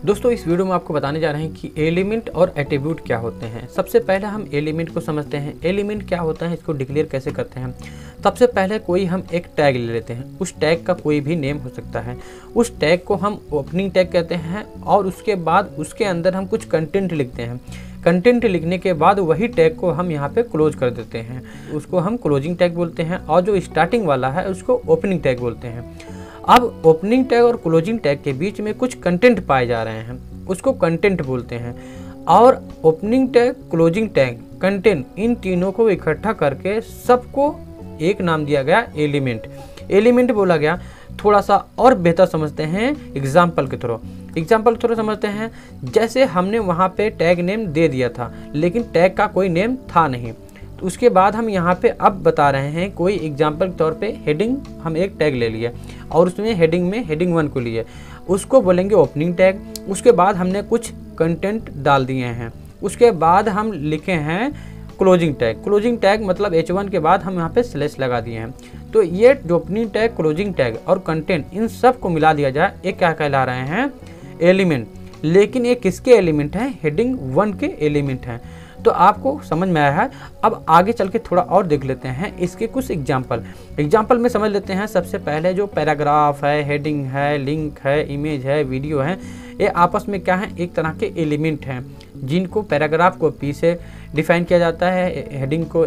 दोस्तों इस वीडियो में आपको बताने जा रहे हैं कि एलिमेंट और एट्रीब्यूट क्या होते हैं। सबसे पहले हम एलिमेंट को समझते हैं। एलिमेंट क्या होता है, इसको डिक्लेयर कैसे करते हैं। सबसे पहले कोई हम एक टैग ले लेते हैं। उस टैग का कोई भी नेम हो सकता है। उस टैग को हम ओपनिंग टैग कहते हैं और उसके बाद उसके अंदर हम कुछ कंटेंट लिखते हैं। कंटेंट लिखने के बाद वही टैग को हम यहाँ पे क्लोज कर देते हैं, उसको हम क्लोजिंग टैग बोलते हैं। और जो स्टार्टिंग वाला है उसको ओपनिंग टैग बोलते हैं। अब ओपनिंग टैग और क्लोजिंग टैग के बीच में कुछ कंटेंट पाए जा रहे हैं, उसको कंटेंट बोलते हैं। और opening tag, closing tag, content, इन तीनों को इकट्ठा करके सबको एक नाम दिया गया एलिमेंट। एलिमेंट बोला गया। थोड़ा सा और बेहतर समझते हैं एग्जाम्पल के थ्रू समझते हैं। जैसे हमने वहाँ पे टैग नेम दे दिया था लेकिन टैग का कोई नेम था नहीं, तो उसके बाद हम यहाँ पे अब बता रहे हैं कोई एग्जाम्पल के तौर पे हेडिंग हम एक टैग ले लिए और उसमें हेडिंग में हेडिंग 1 को लिए, उसको बोलेंगे ओपनिंग टैग। उसके बाद हमने कुछ कंटेंट डाल दिए हैं, उसके बाद हम लिखे हैं क्लोजिंग टैग। क्लोजिंग टैग मतलब H1 के बाद हम यहाँ पे स्लैश लगा दिए हैं। तो ये जो ओपनिंग टैग, क्लोजिंग टैग और कंटेंट, इन सब को मिला दिया जाए, ये क्या कहला रहे हैं, एलिमेंट। लेकिन ये किसके एलिमेंट हैं, हेडिंग 1 के एलिमेंट हैं। तो आपको समझ में आया है। अब आगे चल के थोड़ा और देख लेते हैं इसके कुछ एग्जाम्पल में समझ लेते हैं। सबसे पहले जो पैराग्राफ है, हेडिंग है, लिंक है, इमेज है, वीडियो है, ये आपस में क्या है, एक तरह के एलिमेंट हैं जिनको पैराग्राफ को P से डिफाइन किया जाता है, हेडिंग को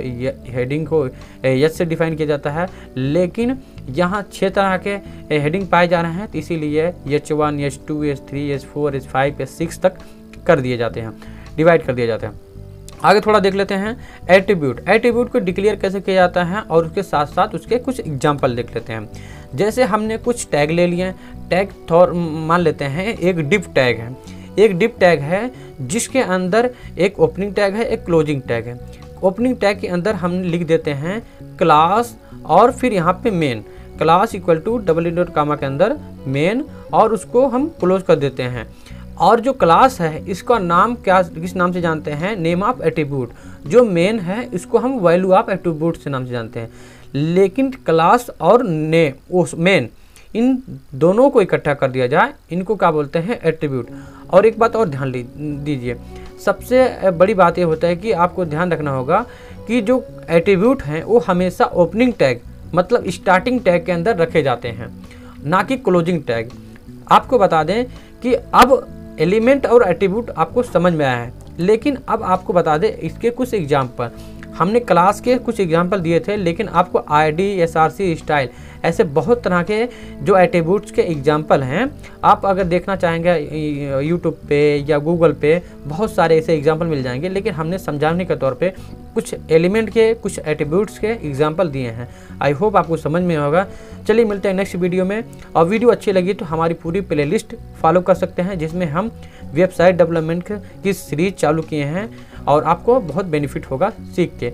H से डिफाइन किया जाता है। लेकिन यहाँ 6 तरह के हेडिंग पाए जा रहे हैं, तो इसीलिए H1, H2, H3, H4, H5, H6 तक कर दिए जाते हैं, डिवाइड कर दिए जाते हैं। आगे थोड़ा देख लेते हैं एट्रीब्यूट को डिक्लेयर कैसे किया जाता है और उसके साथ साथ उसके कुछ एग्जाम्पल देख लेते हैं। जैसे हमने कुछ टैग ले लिए, टैग मान लेते हैं एक डिव टैग है। एक डिव टैग है जिसके अंदर एक ओपनिंग टैग है, एक क्लोजिंग टैग है। ओपनिंग टैग के अंदर हम लिख देते हैं क्लास और फिर यहाँ पे main, class equal to double dot comma के अंदर मेन, और उसको हम क्लोज कर देते हैं। और जो क्लास है इसका नाम किस नाम से जानते हैं, नेम ऑफ एट्रीब्यूट। जो मेन है इसको हम वैल्यू ऑफ एट्रीब्यूट से नाम से जानते हैं। लेकिन क्लास और मेन, इन दोनों को इकट्ठा कर दिया जाए, इनको क्या बोलते हैं, एट्रीब्यूट। और एक बात और ध्यान दीजिए, सबसे बड़ी बात ये होता है कि आपको ध्यान रखना होगा कि जो एट्रीब्यूट हैं वो हमेशा ओपनिंग टैग मतलब स्टार्टिंग टैग के अंदर रखे जाते हैं, ना कि क्लोजिंग टैग। आपको बता दें कि अब एलिमेंट और एट्रीब्यूट आपको समझ में आया है, लेकिन अब आपको बता दें इसके कुछ एग्जाम्पल। हमने क्लास के कुछ एग्जाम्पल दिए थे, लेकिन आपको आईडी, एसआरसी, स्टाइल, ऐसे बहुत तरह के जो एट्रीब्यूट्स के एग्जाम्पल हैं, आप अगर देखना चाहेंगे यूट्यूब पे या गूगल पे बहुत सारे ऐसे एग्जाम्पल मिल जाएंगे। लेकिन हमने समझाने के तौर पे कुछ एलिमेंट के, कुछ एट्रीब्यूट्स के एग्जाम्पल दिए हैं। आई होप आपको समझ में होगा। चलिए मिलते हैं नेक्स्ट वीडियो में। और वीडियो अच्छी लगी तो हमारी पूरी प्लेलिस्ट फॉलो कर सकते हैं, जिसमें हम वेबसाइट डेवलपमेंट की सीरीज चालू किए हैं और आपको बहुत बेनिफिट होगा सीख के।